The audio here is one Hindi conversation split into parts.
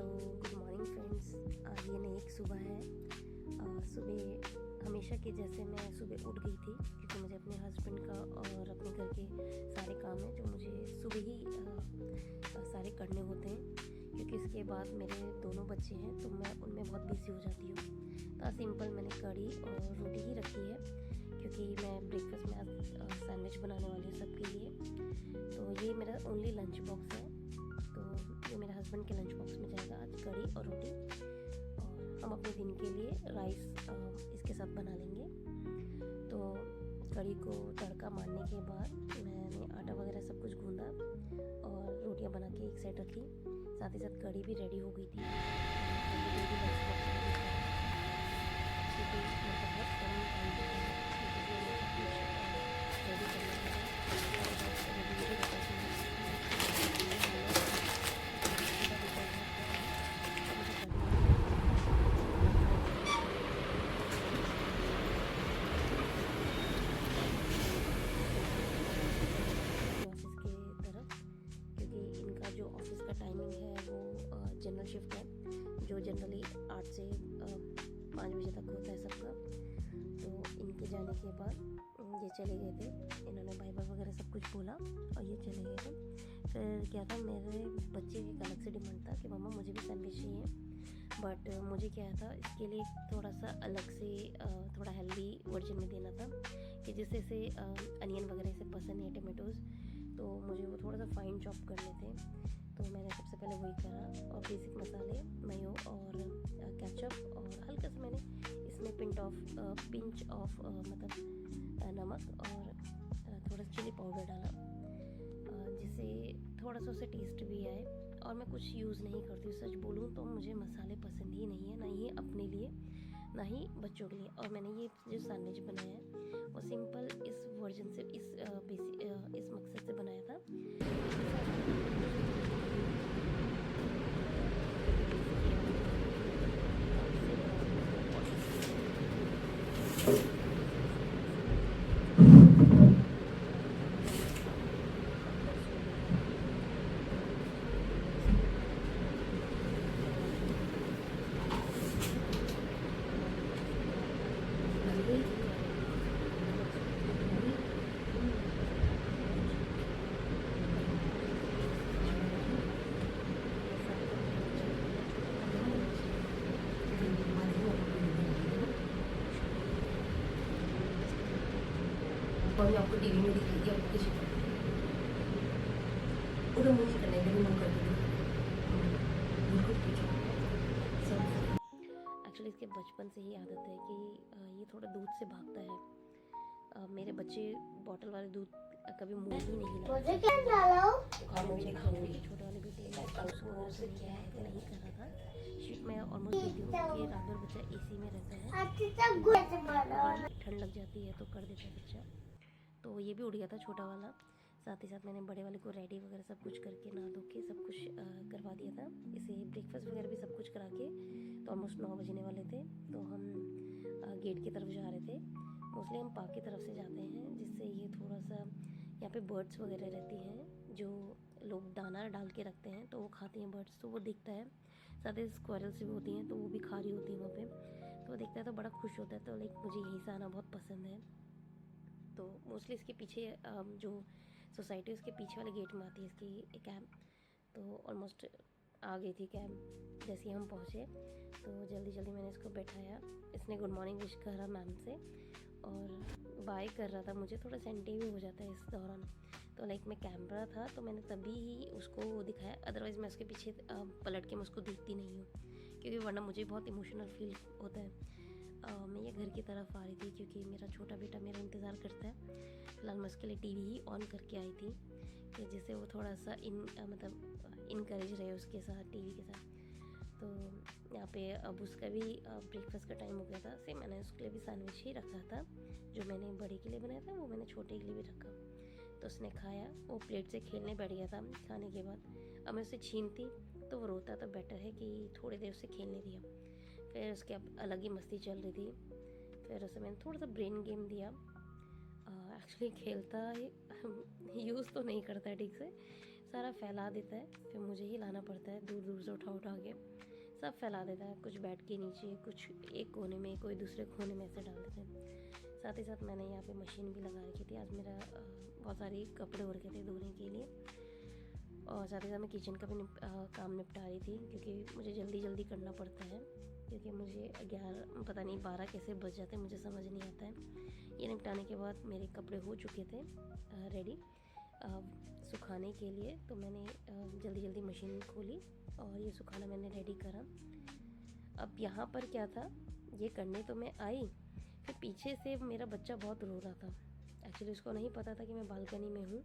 Hello, good morning friends. ये नई एक सुबह है। सुबह हमेशा की जैसे मैं सुबह उठ गई थी, क्योंकि मुझे अपने हस्बैंड का और अपने घर के सारे काम हैं जो मुझे सुबह ही सारे करने होते हैं, क्योंकि इसके बाद मेरे दोनों बच्चे हैं तो मैं उनमें बहुत बिजी हो जाती हूँ। तो सिंपल मैंने कढ़ी और रोटी ही रखी है, क्योंकि मैं ब्रेकफास्ट में आज सैंडविच बनाने वाली हूँ सबके लिए। तो ये मेरा ओनली लंच बॉक्स है, तो ये मेरे हस्बैंड के लंच बॉक्स में जाएगा आज कढ़ी और रोटी। और हम अपने दिन के लिए राइस इसके साथ बना लेंगे। तो कढ़ी को तड़का मारने के बाद मैंने आटा वगैरह सब कुछ गूंदा और रोटियां बना के एक साइड रखी। साथ ही साथ कढ़ी भी रेडी हो गई थी। जो ऑफिस का टाइमिंग है वो जनरल शिफ्ट है, जो जनरली 8 से 5 बजे तक होता है सबका। तो इनके जाने के बाद ये चले गए थे, इन्होंने बाय बाय वगैरह सब कुछ बोला और ये चले गए थे। फिर क्या था, मेरे बच्चे एक अलग से डिमांड था कि मम्मा मुझे भी सैंडविच चाहिए। बट मुझे क्या था, इसके लिए थोड़ा सा अलग से थोड़ा हेल्दी वर्जन में देना था, कि जिससे से अनियन वगैरह से पसंद है, टमाटोज़, तो मुझे वो थोड़ा सा फाइन चॉप करने थे। तो मैंने सबसे पहले वही करा, और बेसिक मसाले मयो और केचप और हल्का सा मैंने इसमें पिंच ऑफ मतलब नमक और थोड़ा चिली पाउडर डाला, जिससे थोड़ा सा उसे टेस्ट भी आए। और मैं कुछ यूज़ नहीं करती हूँ, सच बोलूँ तो मुझे मसाले पसंद ही नहीं है, ना ही अपने लिए ना ही बच्चों के लिए। और मैंने ये जो सैंडविच बनाया है वो सिंपल इस वर्जन से इस मकसद से बनाया था। और आपको टीवी में दिखाई आपको किसी को उधर मुझे करने के लिए मन करते एक्चुअली इसके बचपन से ही आदत है कि ये थोड़ा दूध से भागता है। मेरे बच्चे बॉटल वाले दूध कभी मुंह ही नहीं लगाते। छोटे वाले बेटे नहीं कर रहा था। शीट में ऑलमोस्ट देती हूँ कि रात भर बच्चा एसी में रहता है, ठंड लग जाती है तो कर देता है बच्चा। तो ये भी उड़ गया था छोटा वाला। साथ ही साथ मैंने बड़े वाले को रेडी वगैरह सब कुछ करके नहा धो के सब कुछ करवा दिया था। इसे ब्रेकफास्ट वगैरह भी सब कुछ करा के तो ऑलमोस्ट 9 बजने वाले थे। तो हम गेट की तरफ जा रहे थे। मोस्टली हम पार्क की तरफ से जाते हैं, जिससे ये थोड़ा सा यहाँ पे बर्ड्स वगैरह रहती हैं जो लोग दाना डाल के रखते हैं, तो वो खाती हैं बर्ड्स, तो वो दिखता है। साथ ही स्क्वायरल्स भी होती हैं, तो वो भी खा रही होती है वहाँ पे, तो वो दिखता है तो बड़ा खुश होता है। तो लाइक मुझे यहीं से आना बहुत पसंद है। तो मोस्टली इसके पीछे जो सोसाइटी उसके पीछे वाले गेट में आती है इसकी कैंप। तो ऑलमोस्ट आ गई थी कैंप। जैसे ही हम पहुँचे तो जल्दी जल्दी मैंने इसको बैठाया। इसने गुड मॉर्निंग विश करा मैम से और बाय कर रहा था। मुझे थोड़ा सेंटी भी हो जाता है इस दौरान, तो लाइक मैं कैमरा था तो मैंने तभी ही उसको दिखाया, अदरवाइज़ मैं उसके पीछे पलट के मैं उसको देखती नहीं हूँ, क्योंकि वरना मुझे बहुत इमोशनल फील होता है। मैं ये घर की तरफ आ रही थी, क्योंकि मेरा छोटा बेटा मेरा इंतज़ार करता है। फिलहाल मैं उसके लिए टीवी ही ऑन करके आई थी, कि जिससे वो थोड़ा सा मतलब इनकरेज रहे उसके साथ, टीवी के साथ। तो यहाँ पे अब उसका भी ब्रेकफास्ट का टाइम हो गया था। सेम मैंने उसके लिए भी सैंडविच ही रखा था, जो मैंने बड़े के लिए बनाया था वो मैंने छोटे के लिए भी रखा। तो उसने खाया, वो प्लेट से खेलने बैठ गया था खाने के बाद। अब मैं उसे छीनती तो वो रोता, तो बेटर है कि थोड़ी देर उसे खेलने दिया। फिर उसके अब अलग ही मस्ती चल रही थी। फिर उसे मैंने थोड़ा सा ब्रेन गेम दिया। एक्चुअली खेलता यूज़ तो नहीं करता है ठीक से, सारा फैला देता है, फिर मुझे ही लाना पड़ता है दूर दूर से उठा उठा के, सब फैला देता है। कुछ बेड के नीचे, कुछ एक कोने में, कोई दूसरे कोने में ऐसे डाल देते हैं। साथ ही साथ मैंने यहाँ पे मशीन भी लगा रखी थी। आज मेरा बहुत सारे कपड़े हो रखे थे धोने के लिए, और साथ ही साथ मैं किचन का भी काम निपटा रही थी, क्योंकि मुझे जल्दी जल्दी करना पड़ता है, क्योंकि मुझे 11 पता नहीं 12 कैसे बज जाते हैं, मुझे समझ नहीं आता है। ये निपटाने के बाद मेरे कपड़े हो चुके थे रेडी सुखाने के लिए, तो मैंने जल्दी जल्दी मशीन खोली और ये सुखाना मैंने रेडी करा। अब यहाँ पर क्या था, ये करने तो मैं आई, फिर पीछे से मेरा बच्चा बहुत रो रहा था। एक्चुअली उसको नहीं पता था कि मैं बालकनी में हूँ,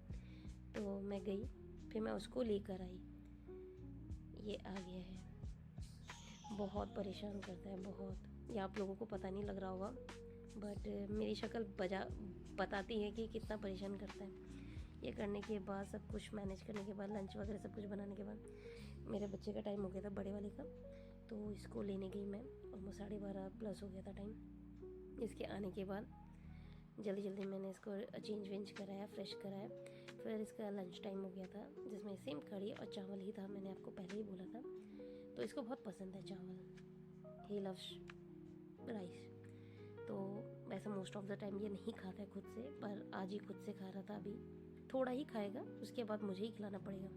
तो मैं गई, फिर मैं उसको लेकर आई। ये आ गया है, बहुत परेशान करता है, बहुत। ये आप लोगों को पता नहीं लग रहा होगा, बट मेरी शक्ल बताती है कि कितना परेशान करता है। ये करने के बाद, सब कुछ मैनेज करने के बाद, लंच वगैरह सब कुछ बनाने के बाद, मेरे बच्चे का टाइम हो गया था, बड़े वाले का, तो इसको लेने गई मैं। ऑलमोस्ट 12:30+ हो गया था टाइम। इसके आने के बाद जल्दी जल्दी मैंने इसको चेंज वेंज कराया, फ्रेश कराया। फिर इसका लंच टाइम हो गया था, जिसमें सेम कढ़ी और चावल ही था, मैंने आपको पहले ही बोला था। तो इसको बहुत पसंद है चावल, ही लव्स राइस। तो वैसे मोस्ट ऑफ द टाइम ये नहीं खाता है खुद से, पर आज ही खुद से खा रहा था। अभी थोड़ा ही खाएगा, उसके बाद मुझे ही खिलाना पड़ेगा।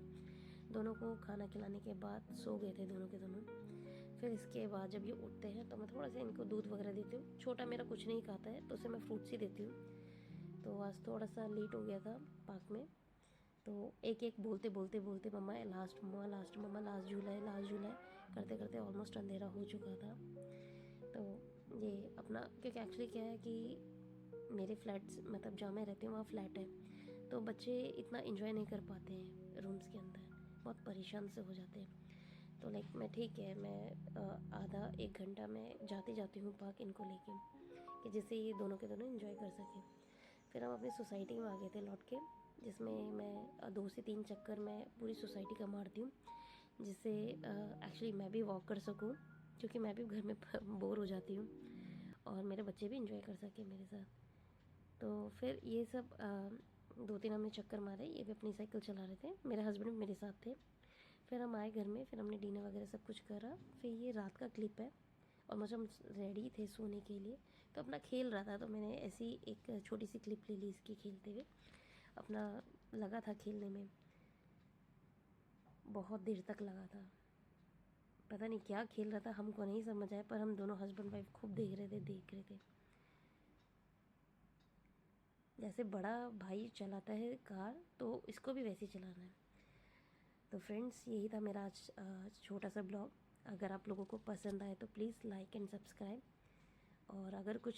दोनों को खाना खिलाने के बाद सो गए थे दोनों के दोनों। फिर इसके बाद जब ये उठते हैं तो मैं थोड़ा सा इनको दूध वगैरह देती हूँ। छोटा मेरा कुछ नहीं खाता है, तो उसे मैं फ्रूट्स ही देती हूँ। तो आज थोड़ा सा लेट हो गया था पार्क में, तो एक एक बोलते बोलते बोलते मम्मा लास्ट, मम्मा लास्ट, मम्मा लास्ट झूला है, लास्ट झूला है, करते करते ऑलमोस्ट अंधेरा हो चुका था। तो ये अपना, क्योंकि एक्चुअली क्या है कि मेरे फ्लैट्स, मतलब जहाँ मैं रहती हूँ वहाँ फ्लैट है, तो बच्चे इतना एंजॉय नहीं कर पाते हैं रूम्स के अंदर, बहुत परेशान से हो जाते हैं। तो लाइक मैं ठीक है, मैं आधा 1 घंटा मैं जाती हूँ पार्क इनको लेके, कि जिससे ये दोनों के दोनों एंजॉय कर सकें। फिर हम अपनी सोसाइटी में आ गए थे लौट के, जिसमें मैं 2 से 3 चक्कर मैं पूरी सोसाइटी का मारती हूँ, जिससे एक्चुअली मैं भी वॉक कर सकूँ, क्योंकि मैं भी घर में बोर हो जाती हूँ, और मेरे बच्चे भी एंजॉय कर सकें मेरे साथ। तो फिर ये सब 2-3 हमने चक्कर मारे। ये भी अपनी साइकिल चला रहे थे, मेरे हस्बैंड भी मेरे साथ थे। फिर हम आए घर में, फिर हमने डिनर वगैरह सब कुछ करा। फिर ये रात का क्लिप है, और मुझे हम रेडी थे सोने के लिए, तो अपना खेल रहा था, तो मैंने ऐसी एक छोटी सी क्लिप ले ली इसकी खेलते हुए। अपना लगा था खेलने में, बहुत देर तक लगा था, पता नहीं क्या खेल रहा था, हमको नहीं समझ आया, पर हम दोनों हस्बैंड वाइफ खूब देख रहे थे। जैसे बड़ा भाई चलाता है कार, तो इसको भी वैसे ही चलाना है। तो फ्रेंड्स, यही था मेरा आज छोटा सा ब्लॉग। अगर आप लोगों को पसंद आए तो प्लीज़ लाइक एंड सब्सक्राइब, और अगर कुछ